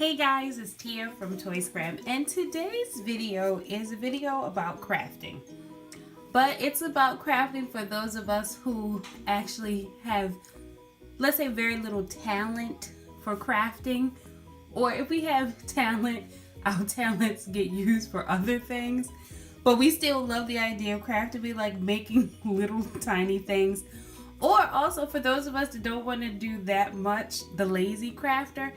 Hey guys, it's Tia from Toy Scrap, and today's video is a video about crafting. But it's about crafting for those of us who actually have, let's say, very little talent for crafting. Or if we have talent, our talents get used for other things. But we still love the idea of crafting, be like making little tiny things. Or also for those of us that don't want to do that much, the lazy crafter.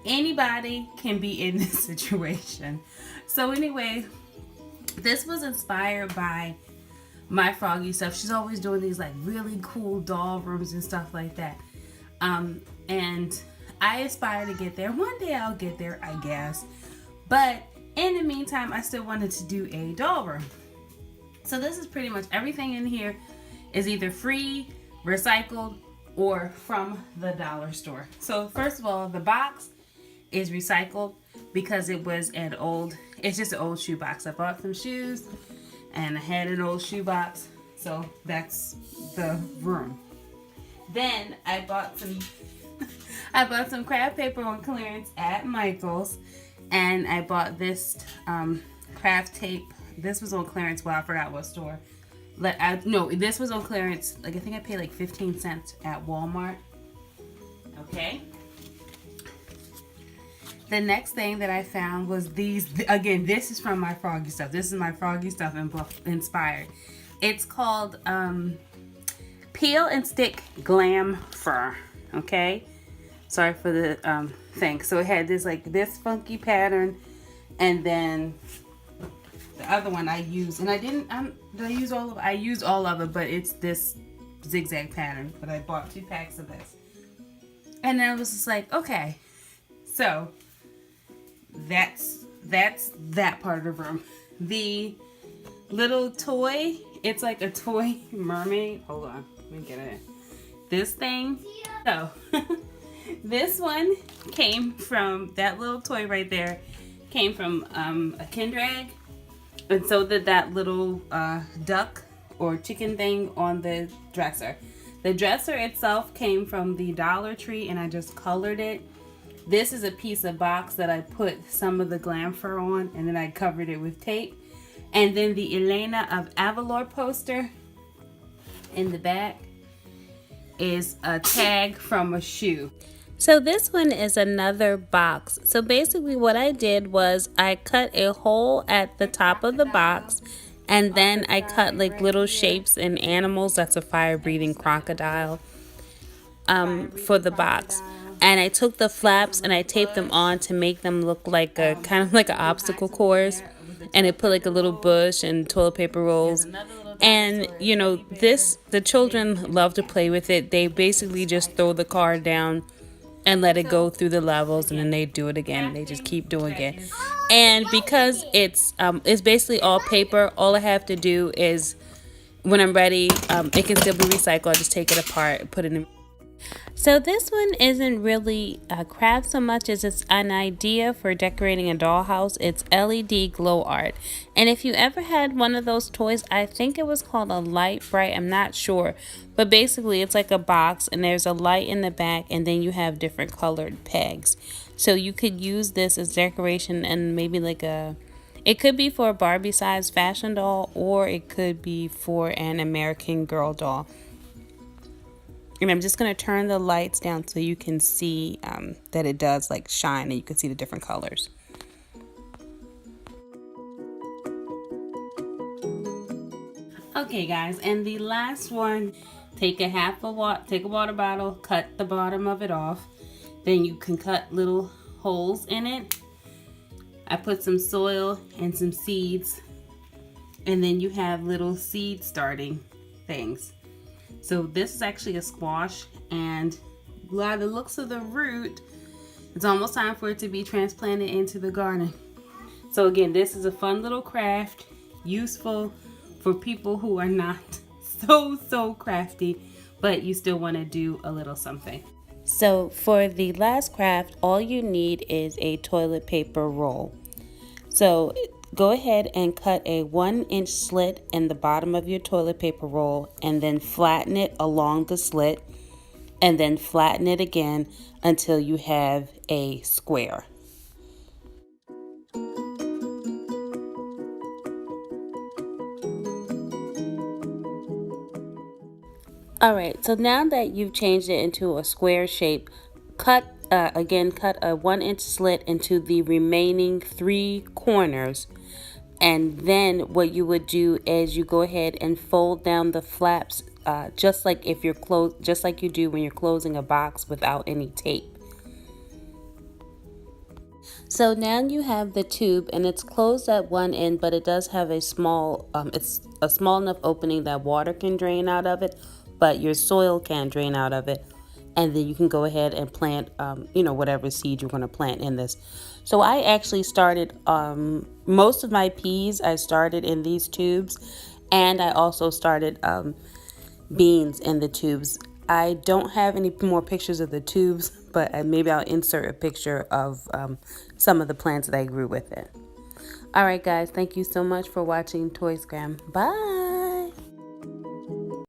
Anybody can be in this situation. So anyway, this was inspired by my Froggy stuff. She's always doing these like really cool doll rooms and stuff like that. And I aspire to get there. One day I'll get there, I guess. But in the meantime, I still wanted to do a doll room. So this is pretty much everything in here is either free, recycled, or from the dollar store. So first of all, the box is recycled because it was it's just an old shoe box. I bought some shoes and I had an old shoe box, so that's the room. Then I bought some craft paper on clearance at Michael's, and I bought this craft tape. This was on clearance. Well, I forgot what store. This was on clearance. Like I think I paid like 15 cents at Walmart. Okay. The next thing that I found was these. Again, this is from my Froggy stuff. This is my Froggy stuff inspired. It's called Peel and Stick Glam Fur. Okay, sorry for the thing. So it had this funky pattern, and then the other one I used, and I used all of it, but it's this zigzag pattern. But I bought 2 packs of this, and then I was just like, okay, so that's that part of the room. The little toy, it's like a toy mermaid. Hold on, let me get it. This thing. So this one came from that little toy right there. Came from a Kindrag, and so did that little duck or chicken thing on the dresser. The dresser itself came from the Dollar Tree, and I just colored it. This is a piece of box that I put some of the glam fur on, and then I covered it with tape. And then the Elena of Avalor poster in the back is a tag from a shoe. So this one is another box. So basically what I did was I cut a hole at the top of the box, and then I cut like little shapes and animals. That's a fire-breathing crocodile for the box. And I took the flaps and I taped them on to make them look like a kind of like an obstacle course. And I put like a little bush and toilet paper rolls. And you know, the children love to play with it. They basically just throw the car down and let it go through the levels, and then they do it again. They just keep doing it. And because it's basically all paper, all I have to do is when I'm ready, it can still be recycled. I just take it apart, put it in. So this one isn't really a craft so much as it's an idea for decorating a dollhouse. It's LED glow art. And if you ever had one of those toys, I think it was called a Light Bright, I'm not sure. But basically it's like a box and there's a light in the back, and then you have different colored pegs. So you could use this as decoration, and maybe it could be for a Barbie size fashion doll, or it could be for an American Girl doll. And I'm just going to turn the lights down so you can see that it does like shine, and you can see the different colors. Okay guys, and the last one, take a water bottle, cut the bottom of it off. Then you can cut little holes in it. I put some soil and some seeds, and then you have little seed starting things. So this is actually a squash, and by the looks of the root, it's almost time for it to be transplanted into the garden. So again, this is a fun little craft, useful for people who are not so crafty, but you still want to do a little something. So for the last craft, all you need is a toilet paper roll. So go ahead and cut a 1-inch slit in the bottom of your toilet paper roll, and then flatten it along the slit, and then flatten it again until you have a square. All right, so now that you've changed it into a square shape, cut a 1-inch slit into the remaining 3 corners. And then what you would do is you go ahead and fold down the flaps, just like just like you do when you're closing a box without any tape. So now you have the tube, and it's closed at one end, but it does have a small, it's a small enough opening that water can drain out of it, but your soil can drain out of it. And then you can go ahead and plant, whatever seed you're going to plant in this. So I actually started, most of my peas, I started in these tubes, and I also started beans in the tubes. I don't have any more pictures of the tubes, but maybe I'll insert a picture of some of the plants that I grew with it. All right, guys, thank you so much for watching Toysgram. Bye.